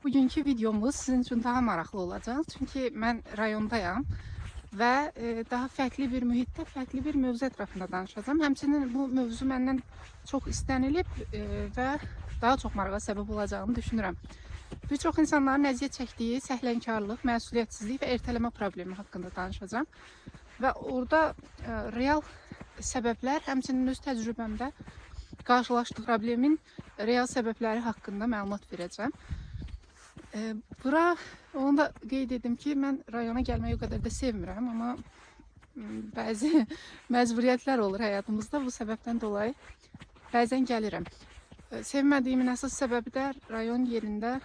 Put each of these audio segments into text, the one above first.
bugünkü videomuz sizin üçün daha maraqlı olacaq. Çünki mən rayondayam və daha fərqli bir mühitdə, fərqli bir mövzu ətrafında danışacağam. Həmçinin bu mövzu məndən çox istənilib və daha çox marağa səbəb olacağını düşünürəm. Bir çox insanların əziyyət çəkdiyi səhlənkarlıq, məsuliyyətsizlik və ertələmə problemi haqqında danışacağam. Və orada real səbəblər, həmçinin öz təcrübəmdə qarşılaşdığım problemin real səbəbləri haqqında məlumat verəcəm. Bura onu da qeyd edim ki, mən rayona gəlməyi o qədər də sevmirəm, amma bəzi məcburiyyətlər olur həyatımızda. Bu səbəbdən dolayı bəzən gəlirəm. Sevmədiyimin əsas səbəbi də rayon yerində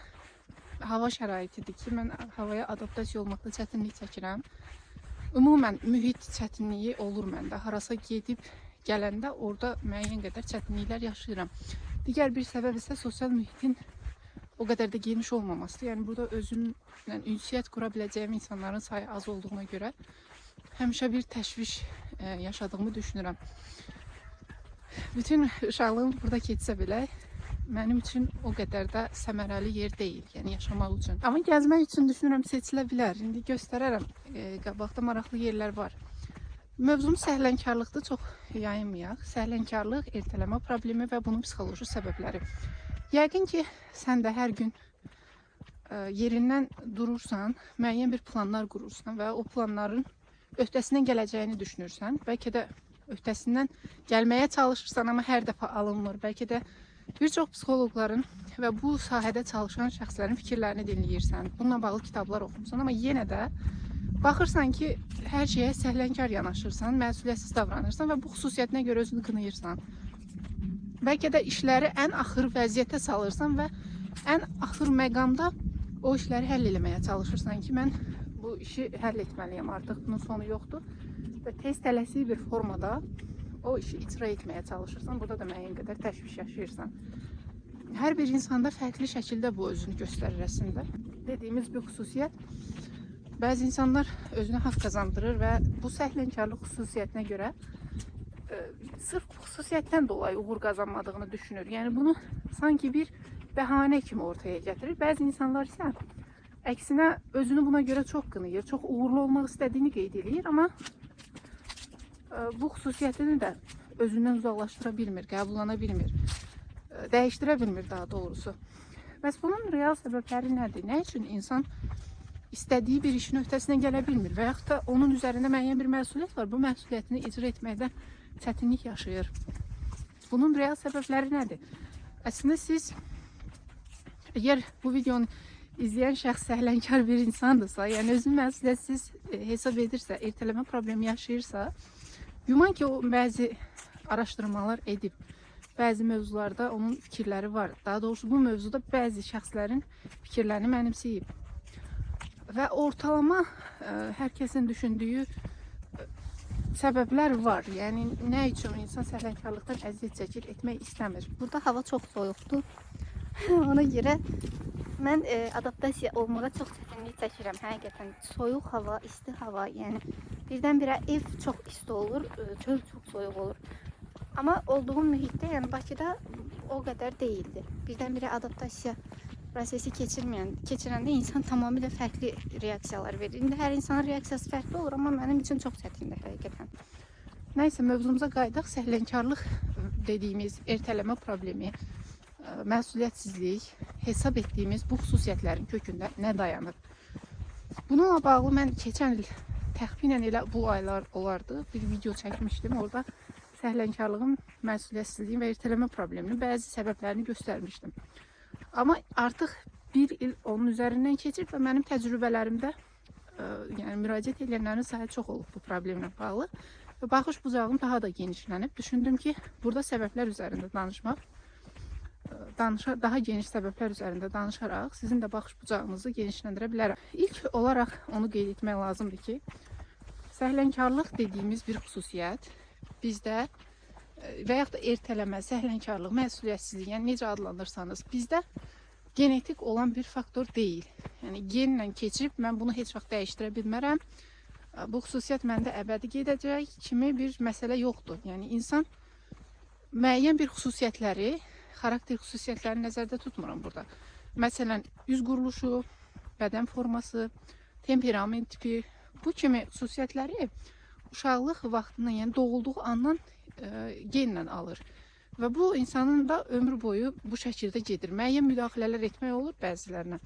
hava şəraitidir ki, mən havaya adaptasiya olmaqda çətinlik çəkirəm. Ümumən mühit çətinliyi olur məndə. Harasa gedib gələndə orada müəyyən qədər çətinliklər yaşayıram. Digər bir səbəb isə sosial mühitin o qədər də geniş olmaması. Yəni burada özümlə ünsiyyət qura biləcəyim insanların sayı az olduğuna görə həmişə bir təşviş yaşadığımı düşünürəm. Bütün uşaqlığım burada keçsə belə mənim üçün o qədər də səmərəli yer deyil, yəni yaşamaq üçün. Amma gəzmək üçün düşünürəm seçilə bilər. İndi göstərərəm, qabaqda maraqlı yerlər var. Mövzum səhlənkarlıqdır, çox yayınmayaq. Səhlənkarlıq, ertələmə problemi və bunun psixoloji səbəbləri. Yəqin ki, sən də hər gün yerindən durursan, müəyyən bir planlar qurursan və o planların öhdəsindən gələcəyini düşünürsən. Bəlkə də öhdəsindən gəlməyə çalışırsan, amma hər dəfə alınmır. Bəlkə də bir çox psixoloqların və bu sahədə çalışan şəxslərin fikirlərini dinləyirsən. Bununla bağlı kitablar oxumsan, amma yenə də baxırsan ki, hər şeyə səhlənkar yanaşırsan, məsuliyyətsiz davranırsan və bu xüsusiyyətinə görə özünü qınayırsan. Bəlkə də işləri ən axır vəziyyətə salırsan və ən axır məqamda o işləri həll etməyə çalışırsan ki, mən bu işi həll etməliyəm, artıq bunun sonu yoxdur. Və tez tələsik bir formada o işi icra etməyə çalışırsan. Burada da müəyyən qədər təşviş yaşayırsan. Hər bir insanda fərqli şəkildə bu özünü göstərir əslində. Dediyimiz bir xüsusiyyət. Bəzi insanlar özünə haqq qazandırır və bu səhlənkarlıq xüsusiyyətinə görə sırf bu xüsusiyyətdən dolayı uğur qazanmadığını düşünür. Yəni bunu sanki bir bəhanə kimi ortaya gətirir. Bəzi insanlar isə əksinə özünü buna görə çox qınayır, çox uğurlu olmaq istədiyini qeyd edir, amma bu xüsusiyyətini də özündən uzaqlaşdıra bilmir, qəbullana bilmir, dəyişdirə bilmir daha doğrusu. Bəs bunun real səbəbləri nədir? Nə üçün insan istədiyi bir işin öhdəsindən gələ bilmir və yaxud da onun üzərində müəyyən bir məsuliyyət var. Bu məsuliyyətini icra etməkdə çətinlik yaşayır. Bunun real səbəbləri nədir? Əslində siz, əgər bu videonu izləyən şəxs səhlənkar bir insandırsa, yəni özünü məsuliyyətsiz hesab edirsə, ertələmə problemi yaşayırsa, güman ki, o bəzi araşdırmalar edib, bəzi mövzularda onun fikirləri var. Daha doğrusu bu mövzuda bəzi şəxslərin fikirlərini mənimsəyib. Və ortalama hər kəsin düşündüyü səbəblər var. Yəni nə üçün insan səhlənkarlıqdan əziyyət çəkir, etmək istəmir. Burada hava çox soyuqdur. Ona görə mən adaptasiya olmağa çox çətinlik çəkirəm. Həqiqətən soyuq hava, isti hava, yəni birdən-birə ev çox isti olur, çöl çox soyuq olur. Amma olduğum mühitdə, yəni Bakıda o qədər deyildi. Birdən-birə adaptasiya prosesi keçirəndə insan tamamilə fərqli reaksiyalar verir. İndi hər insanın reaksiyası fərqli olur, amma mənim üçün çox çətindir həqiqətən. Nəysə, mövzumuza qayıdaq. Səhlənkarlıq dediyimiz ertələmə problemi, məsuliyyətsizlik, hesab etdiyimiz bu xüsusiyyətlərin kökündə nə dayanır? Bununla bağlı mən keçən il təxminən elə bu aylar olardı, bir video çəkmişdim. Orada səhlənkarlığın, məsuliyyətsizliyin və ertələmə probleminin bəzi səbəblərini göstərmişdim. Amma artıq bir il onun üzərindən keçib və mənim təcrübələrimdə yəni müraciət edənlərin sayı çox olub bu problemlə bağlı. Və baxış bucağım daha da genişlənib. Düşündüm ki, burada səbəblər üzərində danışmaq, daha geniş səbəblər üzərində danışaraq sizin də baxış bucağınızı genişləndirə bilərəm. İlk olaraq onu qeyd etmək lazımdır ki, səhlənkarlıq dediyimiz bir xüsusiyyət bizdə və yaxud da ertələmə, səhlənkarlıq, məsuliyyətsizlik, yəni necə adlandırsanız, bizdə genetik olan bir faktor deyil. Yəni genlə keçib, mən bunu heç vaxt dəyişdirə bilmərəm. Bu xüsusiyyət məndə əbədi gedəcək kimi bir məsələ yoxdur. Yəni insan müəyyən bir xüsusiyyətləri, xarakter xüsusiyyətlərini nəzərdə tutmuram burada. Məsələn, üz quruluşu, bədən forması, temperament tipi, bu kimi xüsusiyyətləri uşaqlıq vaxtından, yəni doğulduğu andan genlə alır. Və bu insanın da ömrü boyu bu şəkildə gedir. Müəyyən müdaxilələr etmək olur bəzilərinə.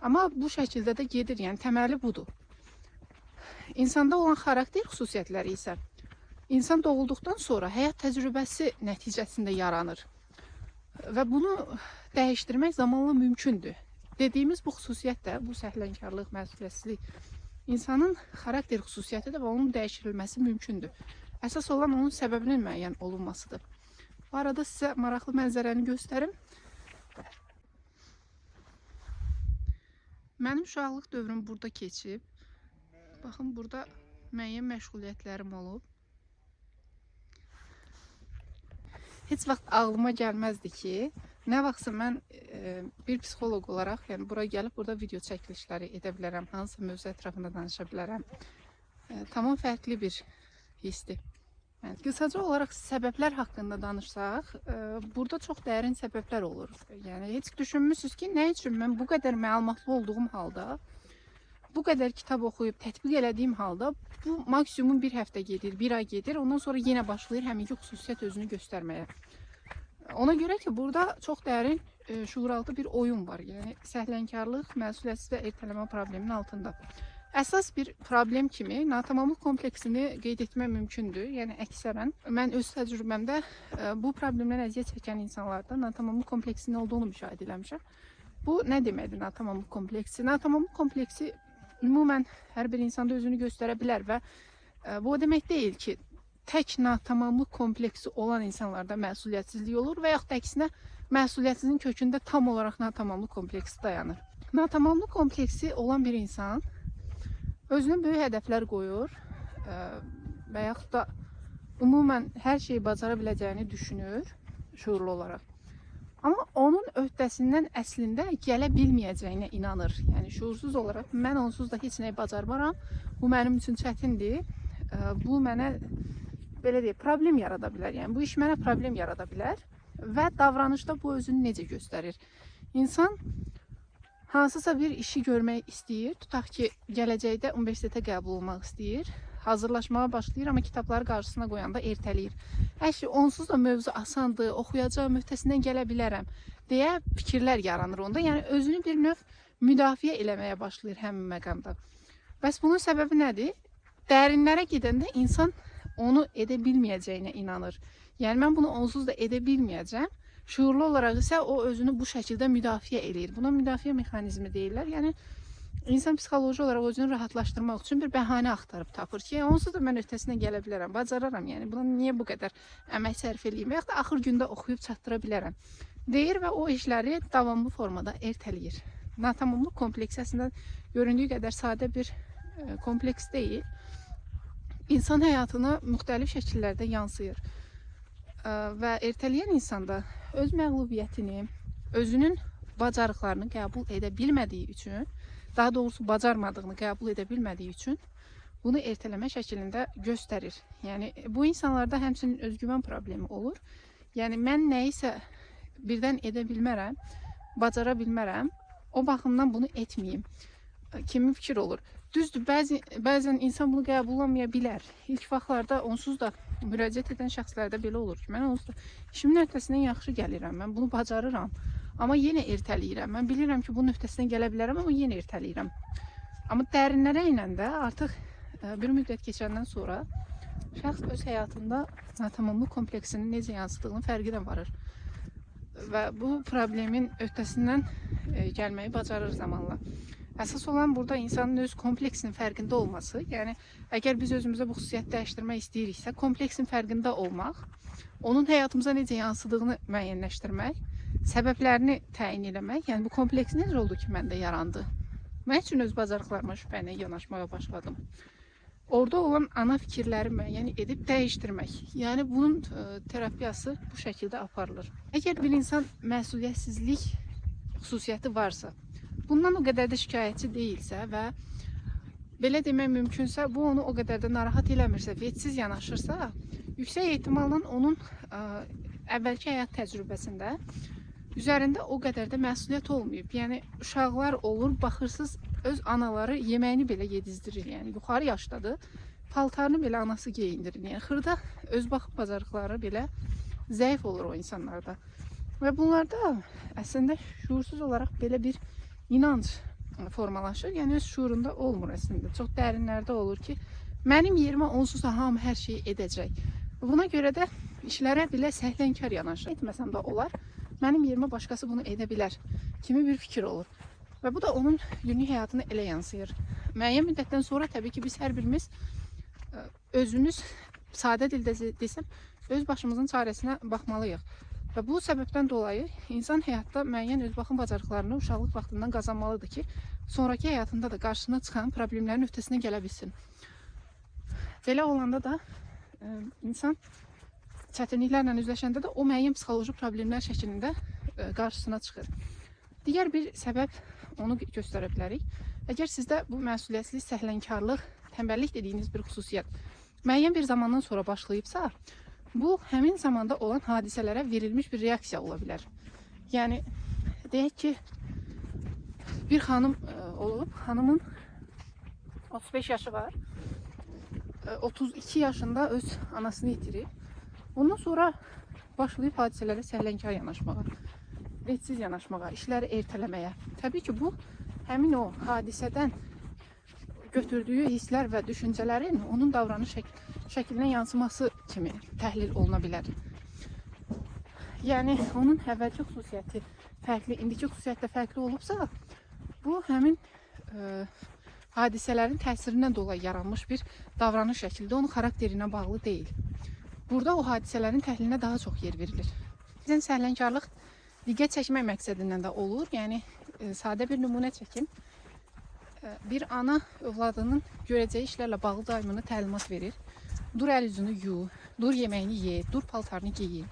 Amma bu şəkildə də gedir, yəni təməli budur. İnsanda olan xarakter xüsusiyyətləri isə insan doğulduqdan sonra həyat təcrübəsi nəticəsində yaranır. Və bunu dəyişdirmək zamanla mümkündür. Dediyimiz bu xüsusiyyət də, bu səhlənkarlıq, məsuliyyətsizlik insanın xarakter xüsusiyyətidir və onun dəyişdirilməsi mümkündür. Əsas olan onun səbəbinin müəyyən olunmasıdır. Bu arada sizə maraqlı mənzərəni göstərim. Mənim uşaqlıq dövrüm burada keçib. Baxın, burada müəyyən məşğuliyyətlərim olub. Heç vaxt ağlıma gəlməzdi ki, nə vaxtsa mən bir psixoloq olaraq, yəni bura gəlib burada video çəkilişləri edə bilərəm, hansısa mövzu ətrafında danışa bilərəm. Tamam fərqli bir hissdir. Yəni, qısaca olaraq səbəblər haqqında danışsaq, burada çox dərin səbəblər olur. Yəni, heç düşünmüsünüz ki, nə üçün mən bu qədər məlumatlı olduğum halda, bu qədər kitab oxuyub, tətbiq elədiyim halda, bu maksimum bir həftə gedir, bir ay gedir, ondan sonra yenə başlayır həminki xüsusiyyət özünü göstərməyə. Ona görə ki, burada çox dərin şuuraltı bir oyun var. Yəni, səhlənkarlıq, məsuliyyətsiz və ertələmə probleminin altında. Əsas bir problem kimi natamamlıq kompleksini qeyd etmək mümkündür. Yəni, əksərən mən öz təcrübəmdə bu problemdən əziyyət çəkən insanlarda natamamlıq kompleksinin olduğunu müşahidə eləmişəm. Bu nə deməkdir natamamlıq kompleksi? Natamamlıq kompleksi ümumən hər bir insanda özünü göstərə bilər və bu o demək deyil ki, tək natamamlıq kompleksi olan insanlarda məsuliyyətsizlik olur və yaxud da əksinə məsuliyyətsizliyin kökündə tam olaraq natamamlıq kompleksi dayanır. Natamamlıq kompleksi olan bir insan özünə böyük hədəflər qoyur və yaxud da ümumən hər şeyi bacara biləcəyini düşünür şuurlu olaraq. Amma onun öhdəsindən əslində gələ bilməyəcəyinə inanır. Yəni, şuursuz olaraq mən onsuz da heç nəyi bacarmaram, bu mənim üçün çətindir, bu mənə belə deyək, problem yarada bilər. Yəni, bu iş mənə problem yarada bilər və davranışda bu özünü necə göstərir? İnsan hansısa bir işi görmək istəyir, tutaq ki, gələcəkdə universitetə qəbul olmaq istəyir, hazırlaşmağa başlayır, amma kitabları qarşısına qoyanda ertələyir. Əşi, onsuz da mövzu asandır, oxuyacağım, öhdəsindən gələ bilərəm deyə fikirlər yaranır onda. Yəni, özünü bir növ müdafiə eləməyə başlayır həmin məqamda. Bəs bunun səbəbi nədir? Dərinlərə gedəndə insan onu edə bilməyəcəyinə inanır. Yəni, mən bunu onsuz da edə bilməyəcəm. Şuurlu olaraq isə o özünü bu şəkildə müdafiə eləyir. Buna müdafiə mexanizmi deyirlər. Yəni, insan psixoloji olaraq özünü rahatlaşdırmaq üçün bir bəhanə axtarıb tapır ki, onsuz da mən öhdəsindən gələ bilərəm, bacararam. Yəni, buna niyə bu qədər əmək sərf eləyim və yaxud da axır gündə oxuyub çatdıra bilərəm deyir və o işləri davamlı formada ertələyir. Natamamlıq kompleksi əslində göründüyü qədər sadə bir kompleks deyil. İnsan həyatına müxtəlif şəkillərdə yansıyır. Və ertələyən insanda öz məğlubiyyətini, özünün bacarıqlarını qəbul edə bilmədiyi üçün, daha doğrusu bacarmadığını qəbul edə bilmədiyi üçün bunu ertələmə şəklində göstərir. Yəni, bu insanlarda həmçinin özgüvən problemi olur. Yəni, mən nəyisə birdən edə bilmərəm, bacara bilmərəm, o baxımdan bunu etməyim kimi fikir olur. Düzdür, bəzən insan bunu qəbullanmaya bilər. İlk vaxtlarda onsuz da müraciət edən şəxslərdə belə olur ki, mən onsuz da işimin öhdəsindən yaxşı gəlirəm, mən bunu bacarıram, amma yenə ertələyirəm. Mən bilirəm ki, bunun öhdəsindən gələ bilərəm, amma yenə ertələyirəm. Amma dərinlərə inəndə artıq bir müddət keçəndən sonra şəxs öz həyatında natamamlıq kompleksinin necə yansıdığının fərqinə varır. Və bu problemin öhdəsindən gəlməyi bacarır zamanla. Əsas olan burada insanın öz kompleksinin fərqində olması. Yəni, əgər biz özümüzə bu xüsusiyyət dəyişdirmək istəyiriksə, kompleksin fərqində olmaq, onun həyatımıza necə yansıdığını müəyyənləşdirmək, səbəblərini təyin eləmək. Yəni, bu kompleks necə oldu ki, məndə yarandı? Mən üçün öz bacarıqlarıma şübhə ilə yanaşmağa başladım. Orada olan ana fikirləri müəyyən edib dəyişdirmək. Yəni, bunun terapiyası bu şəkildə aparılır. Əgər bir insan məsuliyyətsizlik xüsusiyyəti varsa, bundan o qədər də şikayətçi deyilsə və belə demək mümkünsə, bu onu o qədər də narahat eləmirsə, vetsiz yanaşırsa, yüksək ehtimalla onun əvvəlki həyat təcrübəsində üzərində o qədər də məsuliyyət olmayıb. Yəni uşaqlar olur, baxırsınız öz anaları yeməyini belə yedizdirir. Yəni yuxarı yaşdadır. Paltarını belə anası geyindirir. Yəni xırda öz baxım bacarıqları belə zəif olur o insanlarda. Və bunlarda əslində şuursuz olaraq belə bir inanc formalaşır. Yəni öz şuurunda olmur əslində. Çox dərinlərdə olur ki, mənim yerimə onsuz da hamı hər şeyi edəcək. Buna görə də işlərə belə səhlənkar yanaşır. Etməsəm də olar. Mənim yerimə başqası bunu edə bilər kimi bir fikir olur. Və bu da onun günlük həyatını elə yansıyır. Müəyyən müddətdən sonra təbii ki, biz hər birimiz özümüz, sadə dildə desəm, öz başımızın çarəsinə baxmalıyıq. Və bu səbəbdən dolayı insan həyatda müəyyən öz baxım bacarıqlarını uşaqlıq vaxtından qazanmalıdır ki, sonraki həyatında da qarşısına çıxan problemlərin öhdəsinə gələ bilsin. Belə olanda da insan çətinliklərlə üzləşəndə də o müəyyən psixoloji problemlər şəklində qarşısına çıxır. Digər bir səbəb onu göstərə bilərik. Əgər sizdə bu məsuliyyətli səhlənkarlıq, tənbəllik dediyiniz bir xüsusiyyət müəyyən bir zamandan sonra başlayıbsa, bu həmin zamanda olan hadisələrə verilmiş bir reaksiya ola bilər. Yəni deyək ki, bir xanım olub, xanımın 35 yaşı var. 32 yaşında öz anasını itirir. Ondan sonra başlayıb hadisələrə səhlənkar yanaşmağa, redsiz yanaşmağa, işləri ertələməyə. Təbii ki, bu həmin o hadisədən götürdüyü hisslər və düşüncələrin onun davranış şəklinə yansıması kimi təhlil oluna bilər. Yəni onun əvvəlki xüsusiyyəti fərqli, indiki xüsusiyyətlə fərqli olubsa, bu həmin hadisələrin təsirindən dolayı yaranmış bir davranış şəkildə onun xarakterinə bağlı deyil. Burada o hadisələrin təhlilinə daha çox yer verilir. Bizən səhlənkarlıq diqqət çəkmək məqsədindən də olur. Yəni sadə bir nümunə çəkim. Bir ana övladının görəcəyi işlərlə bağlı daimını təlimat verir. Dur əl üzünü yu, dur yeməyini ye, dur paltarını giyin.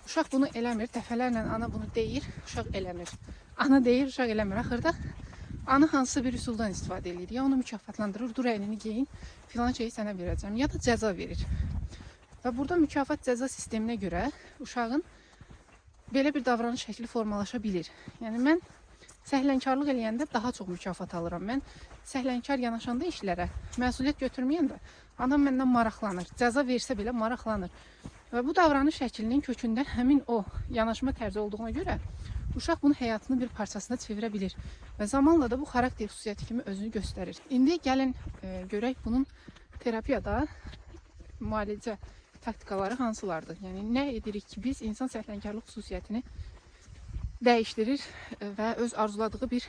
Uşaq bunu eləmir. Dəfələrlə ana bunu deyir, uşaq eləmir. Ana deyir, uşaq eləmir. Axırda ana hansısa bir üsuldan istifadə edir. Ya onu mükafatlandırır, dur əynini giyin, filan şeyi sənə verəcəm. Ya da cəza verir. Və burada mükafat cəza sisteminə görə uşağın belə bir davranış şəkli formalaşa bilir. Yəni mən səhlənkarlıq eləyəndə daha çox mükafat alıram. Mən səhlənkar yanaşanda işlərə məsuliyyət götürməyəndə anam məndən maraqlanır. Cəza versə belə maraqlanır. Və bu davranış şəklinin kökündə həmin o yanaşma tərzi olduğuna görə uşaq bunu həyatının bir parçasına çevirə bilir. Və zamanla da bu xarakter xüsusiyyəti kimi özünü göstərir. İndi gəlin görək bunun terapiyada müalicə taktikaları hansılardır? Yəni nə edirik ki, biz insan səhlənkarlıq xüsusiyyətini dəyişdirir və öz arzuladığı bir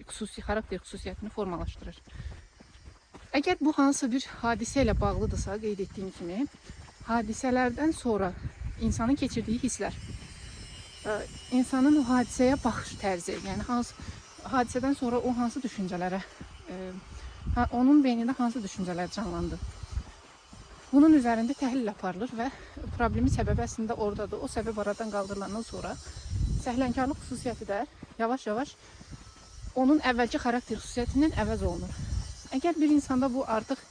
xarakter xüsusiyyətini formalaşdırır. Əgər bu hansısa bir hadisə ilə bağlıdırsa, qeyd etdiyim kimi, hadisələrdən sonra insanın keçirdiyi hisslər, insanın o hadisəyə baxış tərzi, yəni hadisədən sonra o hansı düşüncələrə, onun beynində hansı düşüncələr canlandı. Bunun üzərində təhlil aparılır və problemin səbəbi əslində oradadır. O səbəb aradan qaldırılandan sonra səhlənkarlıq xüsusiyyəti də yavaş-yavaş onun əvvəlki xarakter xüsusiyyətindən əvəz olunur. Əgər bir insanda bu artıq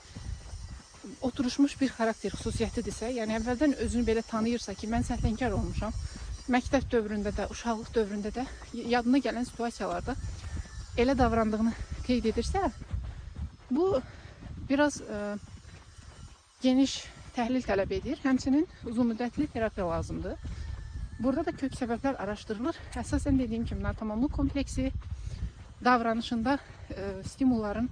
oturuşmuş bir xarakter xüsusiyyətidirsə, yəni əvvəldən özünü belə tanıyırsa ki, mən səhlənkar olmuşam, məktəb dövründə də, uşaqlıq dövründə də, yadına gələn situasiyalarda elə davrandığını qeyd edirsə, bu biraz geniş təhlil tələb edir. Həmçinin uzun müddətli terapiya lazımdır. Burada da kök səbəblər araşdırılır. Əsasən dediyim kimi natamamlıq kompleksi, davranışında stimulların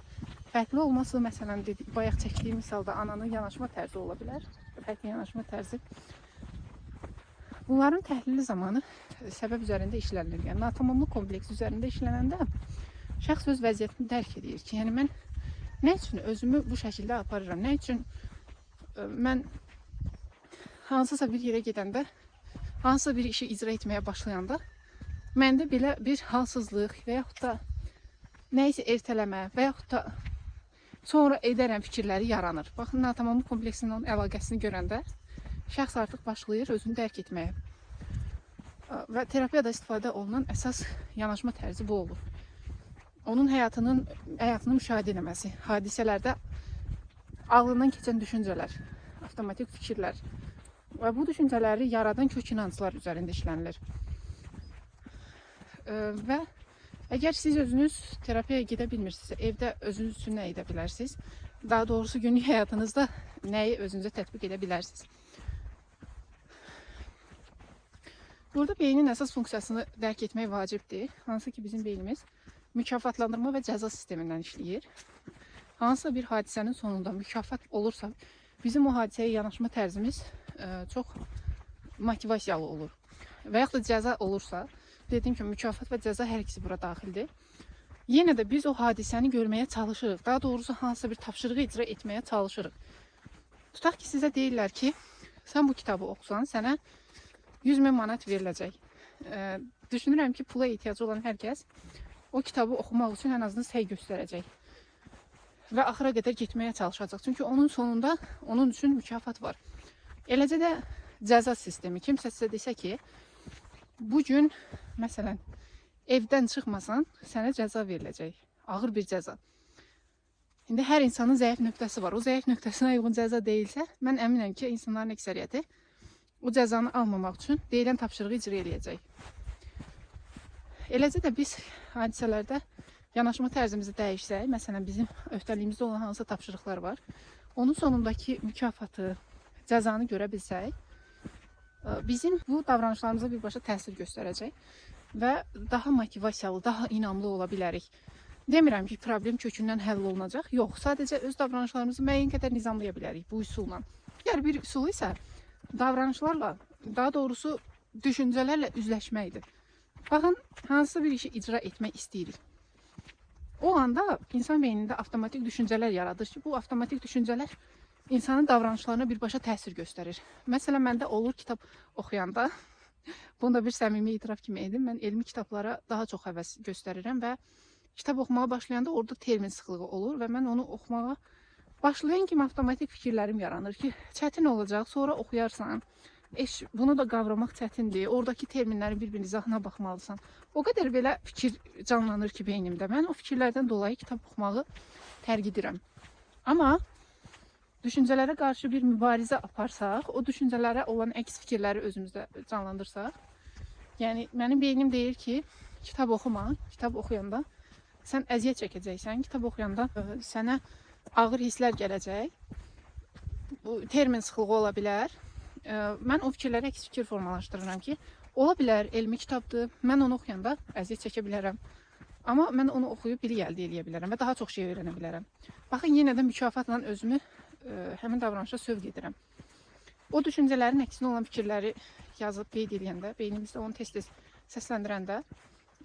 fərqli olması, məsələn bayaq çəkdiyim misalda ananın yanaşma tərzi ola bilər, fərqli yanaşma tərzi. Bunların təhlili zamanı səbəb üzərində işlənilir. Yəni natamamlıq kompleksi üzərində işlənəndə şəxs öz vəziyyətini dərk edir ki, yəni mən nə üçün özümü bu şəkildə aparıram, nə üçün mən hansısa bir yerə gedəndə, hansısa bir işi icra etməyə başlayanda məndə belə bir halsızlıq və yaxud da nəyisə ertələmə və yaxud da sonra edərəm fikirləri yaranır. Baxın, natamamlıq kompleksinin onun əlaqəsini görəndə şəxs artıq başlayır özünü dərk etməyə. Və terapiyada istifadə olunan əsas yanaşma tərzi bu olur. Onun həyatını müşahidə etməsi, hadisələrdə ağlından keçən düşüncələr, avtomatik fikirlər və bu düşüncələri yaradan kök inanclar üzərində işlənilir. Və əgər siz özünüz terapiyaya gedə bilmirsinizsə, evdə özünüz üçün nə edə bilərsiniz? Daha doğrusu günlük həyatınızda nəyi özünüzə tətbiq edə bilərsiniz? Burada beynin əsas funksiyasını dərk etmək vacibdir. Hansı ki bizim beynimiz mükafatlandırma və cəza sistemindən işləyir. Hansısa bir hadisənin sonunda mükafat olursa, bizim o hadisəyə yanaşma tərzimiz çox motivasiyalı olur. Və yaxud da cəza olursa, dediyim kimi mükafat və cəza hər ikisi bura daxildir. Yenə də biz o hadisəni görməyə çalışırıq. Daha doğrusu hansısa bir tapşırığı icra etməyə çalışırıq. Tutaq ki, sizə deyirlər ki, sən bu kitabı oxusan, sənə 100.000 manat veriləcək. Düşünürəm ki, pula ehtiyacı olan hər kəs o kitabı oxumaq üçün ən azından səy göstərəcək. Və axıra qədər getməyə çalışacaq. Çünki onun sonunda onun üçün mükafat var. Eləcə də cəza sistemi. Kimsə sizə desə ki, bu gün, məsələn, evdən çıxmasan, sənə cəza veriləcək. Ağır bir cəza. İndi hər insanın zəif nöqtəsi var. O zəif nöqtəsinə uyğun cəza deyilsə, mən əminəm ki, insanların əksəriyyəti o cəzanı almamaq üçün deyilən tapşırığı icra eləyəcək. Eləcə də biz hadisələrdə yanaşma tərzimizi dəyişsək, məsələn, bizim öhdəliyimizdə olan hansı tapşırıqlar var, onun sonundakı mükafatı, cəzanı görə bilsək, bizim bu davranışlarımıza birbaşa təsir göstərəcək və daha motivasiyalı, daha inamlı ola bilərik. Demirəm ki, problem kökündən həll olunacaq. Yox, sadəcə öz davranışlarımızı müəyyən qədər nizamlaya bilərik bu üsulla. Yəni bir üsul isə davranışlarla, daha doğrusu düşüncələrlə üzləşməkdir. Baxın, hansısa bir işi icra etmək istəyirik. O anda insan beynində avtomatik düşüncələr yaradır ki, bu avtomatik düşüncələr insanın davranışlarına birbaşa təsir göstərir. Məsələn, məndə olur kitab oxuyanda, bunu da bir səmimi itiraf kimi edim, mən elmi kitablara daha çox həvəs göstərirəm və kitab oxumağa başlayanda orada termin sıxlığı olur və mən onu oxumağa başlayan kimi avtomatik fikirlərim yaranır ki, çətin olacaq, sonra oxuyarsan, bunu da qavramaq çətindir, oradakı terminlərin bir-birinin izahına baxmalısan. O qədər belə fikir canlanır ki beynimdə. Mən o fikirlərdən dolayı kitab oxumağı tərk edirəm. Amma düşüncələrə qarşı bir mübarizə aparsaq, o düşüncələrə olan əks fikirləri özümüzdə canlandırsaq, yəni mənim beynim deyir ki, kitab oxuma, kitab oxuyanda sən əziyyət çəkəcəksən, kitab oxuyanda sənə ağır hisslər gələcək, bu termin sıxlığı ola bilər. Mən o fikirləri əks fikir formalaşdırıram ki, ola bilər, elmi kitabdır, mən onu oxuyanda əziyyət çəkə bilərəm. Amma mən onu oxuyub bilik əldə edə bilərəm və daha çox şey öyrənə bilərəm. Baxın, yenə də mükafatla özümü həmin davranışa sövq edirəm. O düşüncələrin əksinə olan fikirləri yazıb qeyd edəndə, beynimizdə onu tez-tez səsləndirəndə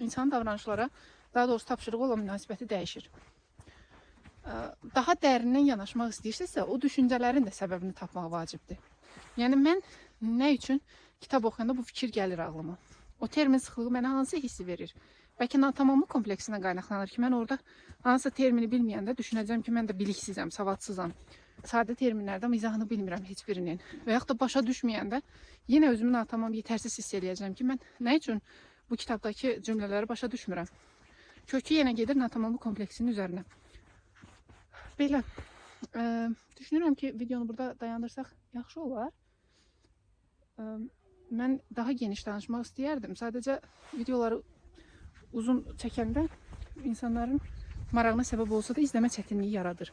insanın davranışlara, daha doğrusu tapşırığı olan münasibəti dəyişir. Daha dərindən yanaşmaq istəyirsinizsə, o düşüncələrin də səbəbini tapmaq vacibdir. Yəni mən nə üçün kitab oxuyanda bu fikir gəlir ağlıma? O termin sıxlığı mənə hansı hissi verir? Bəlkə natamamlıq kompleksinə qaynaqlanır ki, mən orada hansısa termini bilməyəndə düşünəcəm ki, mən də biliksizəm, savadsızam. Sadə terminlərdən izahını bilmirəm heç birinin. Və yaxud da başa düşməyəndə yenə özümü natamam yetərsiz hiss eləyəcəm ki, mən nə üçün bu kitabdakı cümlələri başa düşmürəm? Kökü yenə gedir natamamlıq kompleksinin üzərinə. Belə, düşünürəm ki, videonu burada dayandırsaq yaxşı olar. Mən daha geniş danışmaq istəyərdim. Sadəcə videoları uzun çəkəndə insanların marağına səbəb olsa da izləmə çətinliyi yaradır.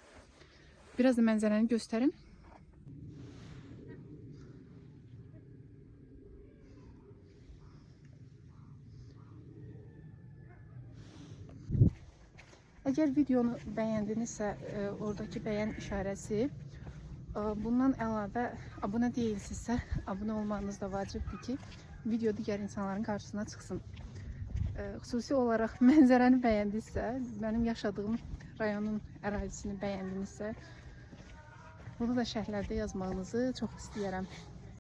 Biraz da mənzərəni göstərim. Əgər videonu bəyəndinizsə, oradakı bəyən işarəsi, bundan əlavə abunə deyilsinizsə, abunə olmağınız da vacibdir ki, video digər insanların qarşısına çıxsın. Xüsusi olaraq mənzərəni bəyəndinizsə, mənim yaşadığım rayonun ərazisini bəyəndinizsə, bunu da şərhlərdə yazmağınızı çox istəyərəm.